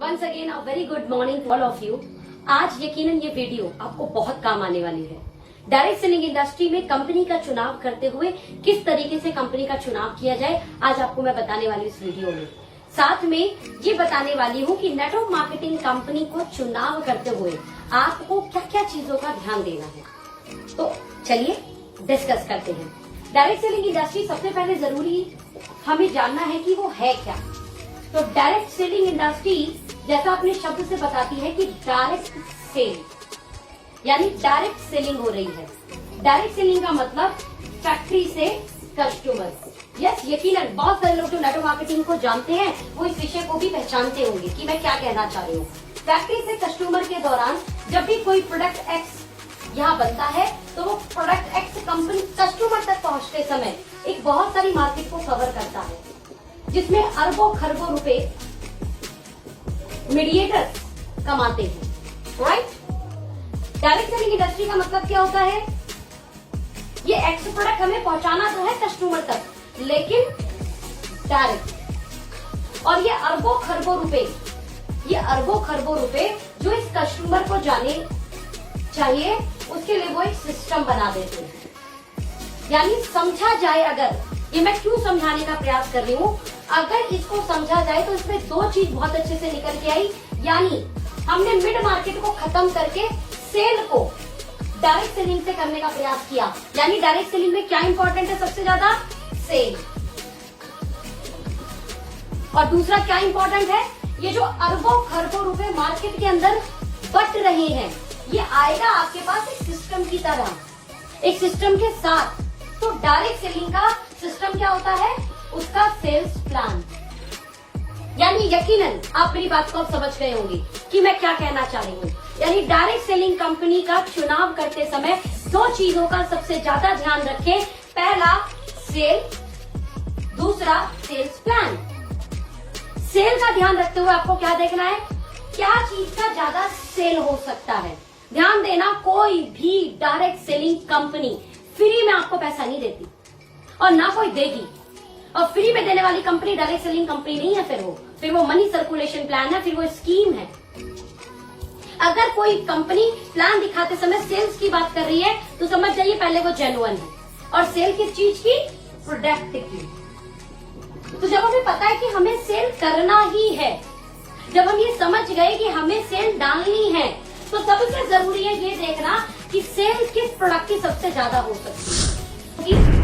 Once again a very good morning all of you. आज यकीनन ये वीडियो आपको बहुत काम आने वाली है। डायरेक्ट सेलिंग इंडस्ट्री में कंपनी का चुनाव करते हुए किस तरीके से कंपनी का चुनाव किया जाए, आज आपको मैं बताने वाली हूँ इस वीडियो में। साथ में ये बताने वाली हूँ कि नेटवर्क मार्केटिंग कंपनी को चुनाव करते हुए आपको क्या क्या चीजों का ध्यान देना है। तो चलिए डिस्कस करते हैं। डायरेक्ट सेलिंग इंडस्ट्री सबसे पहले जरूरी हमें जानना है कि वो है क्या। तो डायरेक्ट सेलिंग इंडस्ट्री जैसा अपने शब्द से बताती है कि डायरेक्ट सेल यानी डायरेक्ट सेलिंग हो रही है। डायरेक्ट सेलिंग का मतलब फैक्ट्री से कस्टमर। यस, यकीनन बहुत सारे लोग जो नेटवर्क मार्केटिंग को जानते हैं वो इस विषय को भी पहचानते होंगे कि मैं क्या कहना चाह रही हूँ। फैक्ट्री से कस्टमर के दौरान जब भी कोई प्रोडक्ट एक्स यहाँ बनता है तो वो प्रोडक्ट एक्स कंपनी कस्टमर तक पहुँचते समय एक बहुत सारी मार्केट को कवर करता है, जिसमें अरबों खरबों रुपए मीडिएटर कमाते हैं। राइट, डायरेक्ट सेलिंग इंडस्ट्री का मतलब क्या होता है? ये एक्स प्रोडक्ट हमें पहुंचाना तो है कस्टमर तक, लेकिन डायरेक्ट। और ये अरबों खरबों रुपए जो इस कस्टमर को जाने चाहिए उसके लिए वो एक सिस्टम बना देते हैं। यानी समझा जाए, अगर ये मैं क्यों समझाने का प्रयास कर रही हूँ, अगर इसको समझा जाए तो इसमें दो चीज बहुत अच्छे से निकल के आई। यानी हमने मिड मार्केट को खत्म करके सेल को डायरेक्ट सेलिंग से करने का प्रयास किया। यानी डायरेक्ट सेलिंग में क्या इंपॉर्टेंट है? सबसे ज्यादा सेल। और दूसरा क्या इंपॉर्टेंट है? ये जो अरबों खरबों रुपए मार्केट के अंदर बट रहे हैं, ये आएगा आपके पास एक सिस्टम की तरह, एक सिस्टम के साथ। तो डायरेक्ट सेलिंग का सिस्टम क्या होता है? उसका सेल्स प्लान। यानी यकीनन आप मेरी बात को अब समझ गए होंगे कि मैं क्या कहना चाह रही हूँ। यानी डायरेक्ट सेलिंग कंपनी का चुनाव करते समय दो चीजों का सबसे ज्यादा ध्यान रखें। पहला सेल, दूसरा सेल्स प्लान। सेल का ध्यान रखते हुए आपको क्या देखना है? क्या चीज का ज्यादा सेल हो सकता है। ध्यान देना, कोई भी डायरेक्ट सेलिंग कंपनी फ्री में आपको पैसा नहीं देती और ना कोई देगी। और फ्री में देने वाली कंपनी डायरेक्ट सेलिंग कंपनी नहीं है। फिर वो मनी सर्कुलेशन प्लान है, फिर वो स्कीम है। अगर कोई कंपनी प्लान दिखाते समय सेल्स की बात कर रही है तो समझ जाइए पहले वो जेन्युइन है। और सेल किस चीज की? प्रोडक्ट की। तो जब हमें पता है कि हमें सेल करना ही है, जब हम ये समझ गए कि हमें सेल डालनी है, तो सबसे जरूरी है ये देखना कि सेल किस प्रोडक्ट की सबसे ज्यादा हो सकती है।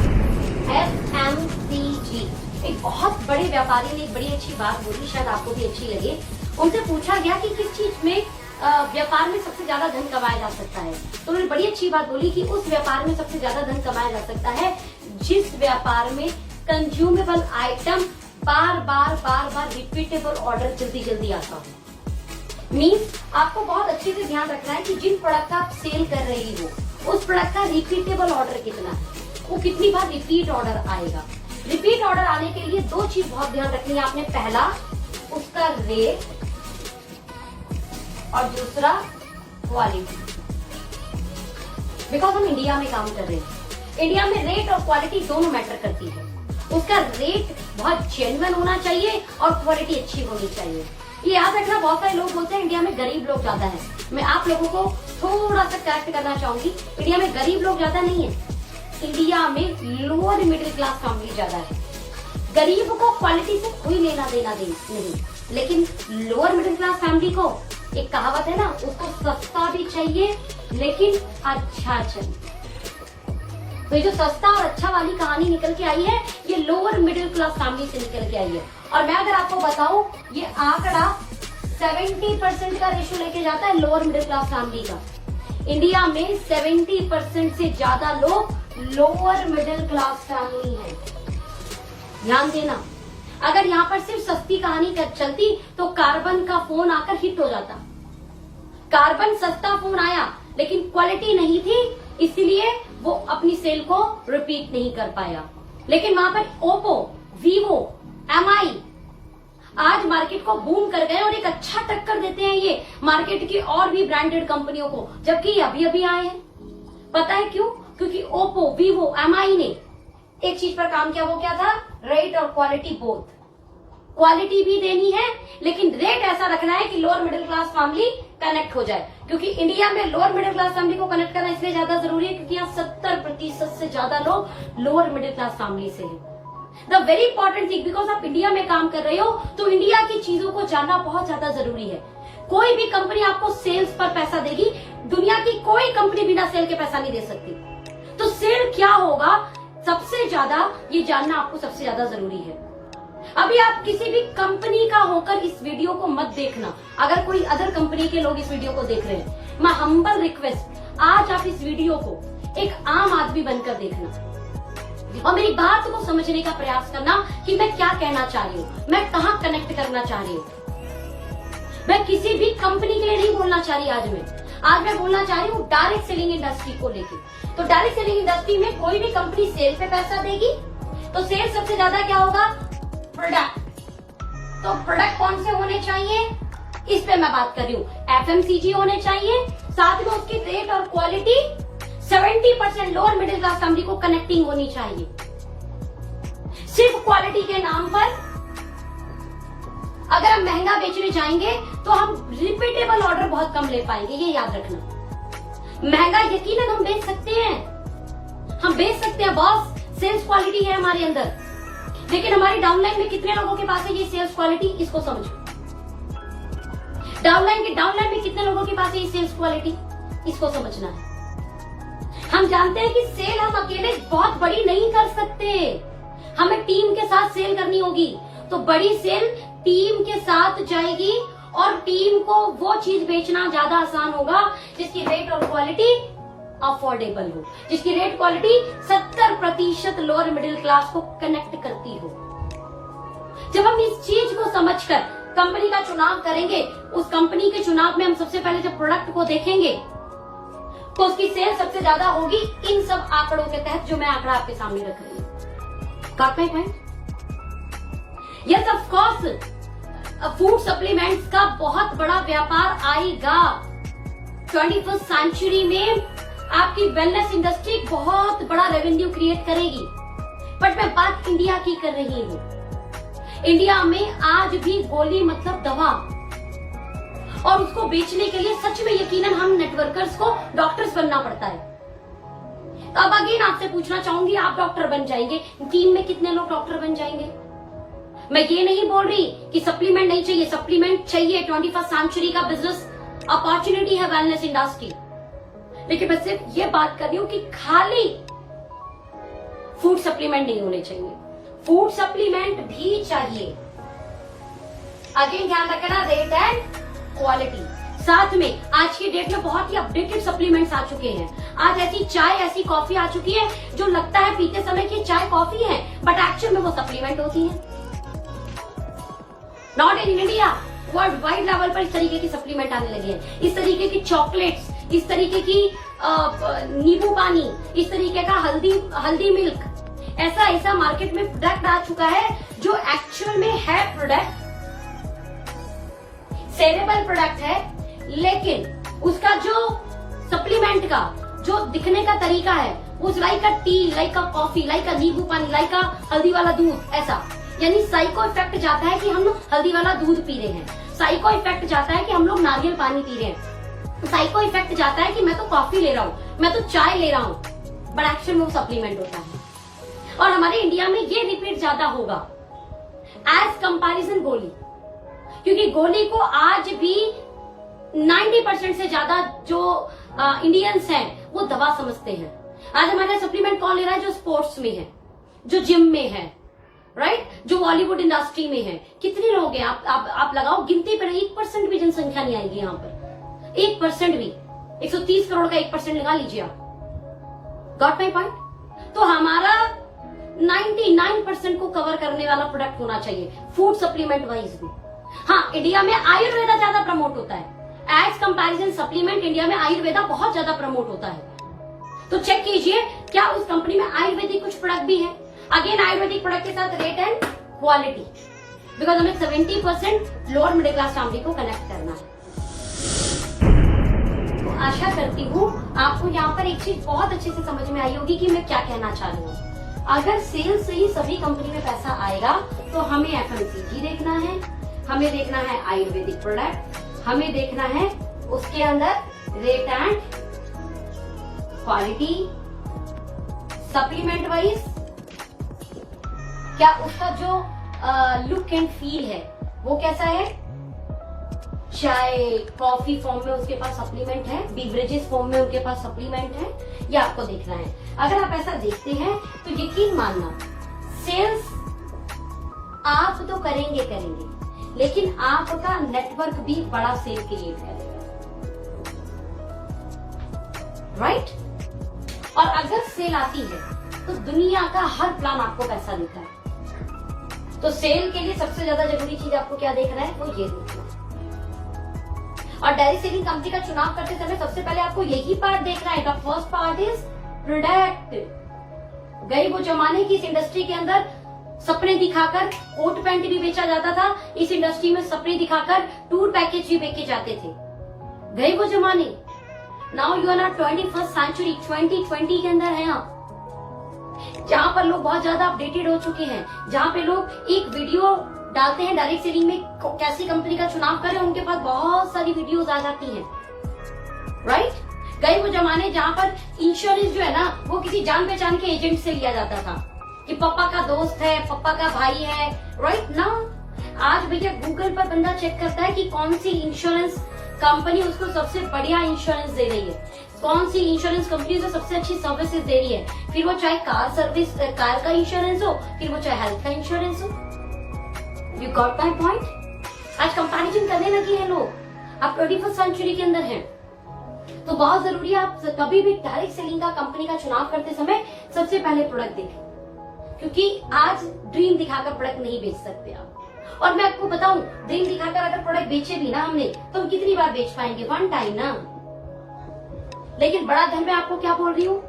FMCG, एक बहुत बड़े व्यापारी ने एक बड़ी अच्छी बात बोली, शायद आपको भी अच्छी लगे। उनसे पूछा गया कि किस चीज में व्यापार में सबसे ज्यादा धन कमाया जा सकता है। तो उन्होंने बड़ी अच्छी बात बोली कि उस व्यापार में सबसे ज्यादा धन कमाया जा सकता है जिस व्यापार में कंज्यूमेबल आइटम बार बार रिपीटेबल ऑर्डर जल्दी आता हो। मीन्स आपको बहुत अच्छे से ध्यान रखना है कि जिन प्रोडक्ट आप सेल कर रही हो उस प्रोडक्ट का रिपीटेबल ऑर्डर कितना है, वो कितनी बार रिपीट ऑर्डर आएगा। रिपीट ऑर्डर आने के लिए दो चीज बहुत ध्यान रखनी है आपने। पहला उसका रेट और दूसरा क्वालिटी। बिकॉज हम इंडिया में काम कर रहे हैं, इंडिया में रेट और क्वालिटी दोनों मैटर करती है। उसका रेट बहुत जेन्युइन होना चाहिए और क्वालिटी अच्छी होनी चाहिए। ये याद रखना, बहुत सारे लोग बोलते हैं इंडिया में गरीब लोग ज्यादा है। मैं आप लोगों को थोड़ा सा करेक्ट करना चाहूंगी, इंडिया में गरीब लोग ज्यादा नहीं है, इंडिया में लोअर मिडिल क्लास फैमिली ज्यादा है। गरीब को क्वालिटी से कोई लेना देना नहीं, लेकिन लोअर मिडिल क्लास फैमिली को एक कहावत है ना, उसको सस्ता भी चाहिए लेकिन अच्छा चाहिए। तो ये जो सस्ता और अच्छा वाली कहानी निकल के आई है, ये लोअर मिडिल क्लास फैमिली से निकल के आई है। और मैं अगर आपको बताऊं, ये आंकड़ा 70% का रेशियो लेके जाता है लोअर मिडिल क्लास फैमिली का। इंडिया में 70% से ज्यादा लोग लोअर मिडिल क्लास फैमिली है। ध्यान देना, अगर यहाँ पर सिर्फ सस्ती कहानी चलती तो कार्बन का फोन आकर हिट हो जाता। कार्बन सस्ता फोन आया लेकिन क्वालिटी नहीं थी, इसलिए वो अपनी सेल को रिपीट नहीं कर पाया। लेकिन वहां पर ओप्पो, वीवो, MI आज मार्केट को बूम कर गए और एक अच्छा टक्कर देते हैं ये मार्केट की और भी ब्रांडेड कंपनियों को, जबकि अभी आए हैं। पता है क्यों? क्योंकि ओप्पो, वीवो, MI ने एक चीज पर काम किया। वो क्या था? रेट और क्वालिटी बोथ। क्वालिटी भी देनी है, लेकिन रेट ऐसा रखना है कि lower middle class family connect हो जाए। क्योंकि इंडिया में लोअर मिडिल क्लास फैमिली को कनेक्ट करना इसलिए ज्यादा जरूरी है क्योंकि यहाँ 70% से ज्यादा लोग लोअर मिडिल क्लास फैमिली से हैं। The very important thing, because आप इंडिया में काम कर रहे हो तो इंडिया की चीजों को जानना बहुत ज्यादा जरूरी है। कोई भी कंपनी आपको सेल्स पर पैसा देगी, दुनिया की कोई कंपनी बिना सेल के पैसा नहीं दे सकती। तो सेल क्या होगा सबसे ज्यादा ये जानना आपको सबसे ज्यादा जरूरी है। अभी आप किसी भी कंपनी का होकर इस वीडियो को मत देखना। अगर कोई अदर कंपनी के लोग इस वीडियो को देख रहे हैं, मैं हम्बल रिक्वेस्ट, आज आप इस वीडियो को एक आम आदमी बनकर देखना और मेरी बात को समझने का प्रयास करना कि मैं क्या कहना चाह रही हूँ, मैं कहाँ कनेक्ट करना चाह रही हूँ। मैं किसी भी कंपनी के लिए नहीं बोलना चाह रही आज मैं बोलना चाह रही हूँ डायरेक्ट सेलिंग इंडस्ट्री को लेके। तो डायरेक्ट सेलिंग इंडस्ट्री में कोई भी कंपनी सेल पे पैसा देगी तो सेल सबसे ज्यादा क्या होगा, प्रोडक्ट। तो प्रोडक्ट कौन से होने चाहिए, इस पे मैं बात कर रही हूँ। FMCG होने चाहिए, साथ में उसकी रेट और quality 70% lower middle class family को कनेक्टिंग होनी चाहिए। सिर्फ क्वालिटी के नाम पर अगर हम महंगा बेचने जाएंगे तो हम रिपीटेबल ऑर्डर बहुत कम ले पाएंगे, ये याद रखना। महंगा यकीनन हम बेच सकते हैं, हम बेच सकते हैं बॉस, सेल्स क्वालिटी है हमारे अंदर, लेकिन हमारी डाउनलाइन में कितने लोगों के पास है ये सेल्स क्वालिटी, इसको समझो। डाउनलाइन में कितने लोगों के पास है ये सेल्स क्वालिटी, इसको समझना है। हम जानते हैं कि सेल हम अकेले बहुत बड़ी नहीं कर सकते, हमें टीम के साथ सेल करनी होगी। तो बड़ी सेल टीम के साथ जाएगी और टीम को वो चीज बेचना ज्यादा आसान होगा जिसकी रेट और क्वालिटी अफोर्डेबल हो, जिसकी rate quality 70% lower middle class को कनेक्ट करती हो। जब हम इस चीज को समझकर कंपनी का चुनाव करेंगे, उस कंपनी के चुनाव में हम सबसे पहले जब प्रोडक्ट को देखेंगे तो उसकी सेल सबसे ज्यादा होगी इन सब आंकड़ों के तहत जो मैं आंकड़ा आपके सामने रख रही हूँ। Got my point? Yes, of course food supplements का बहुत बड़ा व्यापार आएगा 21st सेंचुरी में। आपकी वेलनेस इंडस्ट्री बहुत बड़ा रेवेन्यू क्रिएट करेगी, बट मैं बात इंडिया की कर रही हूँ। इंडिया में आज भी गोली मतलब दवा, और उसको बेचने के लिए सच में यकीनन हम नेटवर्कर्स को डॉक्टर्स बनना पड़ता है। तो अब अगेन आपसे पूछना चाहूंगी, आप डॉक्टर बन जाएंगे, टीम में कितने लोग डॉक्टर बन जाएंगे? मैं ये नहीं बोल रही कि सप्लीमेंट नहीं चाहिए, सप्लीमेंट चाहिए। 21st सेंचुरी का बिजनेस अपॉर्चुनिटी है वेलनेस इंडस्ट्री, लेकिन मैं सिर्फ ये बात कर रही हूँ कि खाली फूड सप्लीमेंट नहीं होने चाहिए, फूड सप्लीमेंट भी चाहिए। अगेन ध्यान रखना, रेट एंड क्वालिटी। साथ में आज की डेट में बहुत ही अपडेटेड सप्लीमेंट्स आ चुके हैं। आज ऐसी चाय, ऐसी कॉफी आ चुकी है जो लगता है पीते समय कि चाय कॉफी है, बट एक्चुअल में वो सप्लीमेंट होती है। Not in India, world wide level पर इस तरीके की सप्लीमेंट आने लगे हैं। इस तरीके की चॉकलेट्स, इस तरीके की नींबू पानी, इस तरीके का हल्दी मिल्क, ऐसा मार्केट में प्रोडक्ट आ चुका है जो एक्चुअल में है प्रोडक्ट, सेलेबल प्रोडक्ट है, लेकिन उसका जो सप्लीमेंट का जो दिखने का तरीका है वो लाइक का टी, लाइक का कॉफी, लाइक का नींबू पानी, लाइक का हल्दी वाला दूध, ऐसा। यानी साइको इफेक्ट जाता है कि हम लोग हल्दी वाला दूध पी रहे हैं, साइको इफेक्ट जाता है कि हम लोग नारियल पानी पी रहे हैं, साइको इफेक्ट जाता है कि मैं तो कॉफी ले रहा हूँ, मैं तो चाय ले रहा हूँ, बट एक्चुअल में वो सप्लीमेंट होता है। और हमारे इंडिया में ये रिपीट ज्यादा होगा एज कंपैरिजन गोली, क्योंकि गोली को आज भी 90% से ज्यादा जो इंडियंस हैं वो दवा समझते हैं। आज हमारे सप्लीमेंट कौन ले रहा है? जो स्पोर्ट्स में है, जो जिम में है, राइट, जो बॉलीवुड इंडस्ट्री में है। कितने लोग हैं आप लगाओ गिनती पर, 1% भी जनसंख्या नहीं आएगी यहाँ पर, 1% भी। 130 करोड़ का 1% लगा लीजिए आप। Got my point? तो हमारा 99% को कवर करने वाला प्रोडक्ट होना चाहिए फूड सप्लीमेंट वाइज भी। हाँ, इंडिया में आयुर्वेदा ज्यादा प्रमोट होता है एज कंपैरिजन सप्लीमेंट। इंडिया में आयुर्वेदा बहुत ज्यादा प्रमोट होता है, तो चेक कीजिए क्या उस कंपनी में आयुर्वेदिक कुछ प्रोडक्ट भी है। अगेन आयुर्वेदिक प्रोडक्ट के साथ रेट एंड क्वालिटी, बिकॉज हमें 70% लोअर मिडिल क्लास फैमिली को कनेक्ट करना है। तो आशा करती हूँ आपको यहाँ पर एक चीज बहुत अच्छे से समझ में आई होगी कि मैं क्या कहना चाह रही हूँ। अगर सेल्स से ही सभी कंपनी में पैसा आएगा तो हमें FMCG देखना है, हमें देखना है आयुर्वेदिक प्रोडक्ट, हमें देखना है उसके अंदर rate and quality, supplement wise क्या उसका जो लुक एंड फील है वो कैसा है, चाय कॉफी फॉर्म में उसके पास सप्लीमेंट है, बीवरेजेस फॉर्म में उनके पास सप्लीमेंट है, ये आपको देखना है। अगर आप ऐसा देखते हैं तो यकीन मानना सेल्स आप तो करेंगे लेकिन आपका नेटवर्क भी बड़ा सेल क्रिएट करेगा, राइट? और अगर सेल आती है तो दुनिया का हर प्लान आपको पैसा देता है। तो सेल के लिए सबसे ज्यादा जरूरी चीज आपको क्या देखना है, वो ये देखना है। और डायरेक्ट सेलिंग कंपनी का चुनाव करते समय सबसे पहले आपको यही पार्ट देखना है। The first part is product. गई वो जमाने की इस इंडस्ट्री के अंदर सपने दिखाकर कोट पैंट भी बेचा जाता था, इस इंडस्ट्री में सपने दिखाकर टूर पैकेज भी बेचे जाते थे। गए वो जमाने। Now you are not 21st century 2020 के अंदर है आप, जहां पर लोग बहुत ज्यादा अपडेटेड हो चुके हैं, जहां पे लोग एक वीडियो डालते हैं डायरेक्ट सेलिंग में कैसी कंपनी का चुनाव करें, उनके पास बहुत सारी वीडियोस आ जाती हैं, राइट? गए वो जमाने जहां पर इंश्योरेंस जो है ना वो किसी जान पहचान के एजेंट से लिया जाता था कि पापा का दोस्त है, पापा का भाई है, राइट ना? आज भैया गूगल पर बंदा चेक करता है कि कौन सी इंश्योरेंस कंपनी उसको सबसे बढ़िया इंश्योरेंस दे रही है, कौन सी इंश्योरेंस कंपनी उसे सबसे अच्छी सर्विसेज दे रही है, फिर वो चाहे कार का इंश्योरेंस हो, फिर वो चाहे हेल्थ का इंश्योरेंस हो। You got my point? आज कंपैरिजन करने लगे हैं लोग, आप 21st सेंचुरी के अंदर हैं। तो बहुत जरूरी है आप कभी भी डायरेक्ट सेलिंग का कंपनी का चुनाव करते समय सबसे पहले प्रोडक्ट देखें, क्योंकि आज ड्रीम दिखाकर प्रोडक्ट नहीं बेच सकते आप। और मैं आपको बताऊं, ड्रीम दिखाकर अगर प्रोडक्ट बेचे भी ना हमने तो हम कितनी बार बेच पाएंगे, वन टाइम ना। लेकिन बड़ा धन मैं आपको क्या बोल रही हूँ,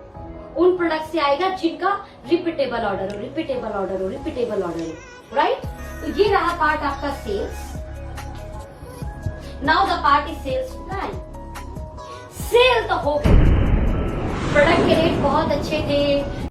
उन प्रोडक्ट से आएगा जिनका रिपीटेबल ऑर्डर हो, रिपीटेबल ऑर्डर हो, रिपीटेबल ऑर्डर हो, राइट? तो ये रहा पार्ट आपका sales. Now the part is sales plan. Sale तो हो गई, प्रोडक्ट के रेट बहुत अच्छे थे,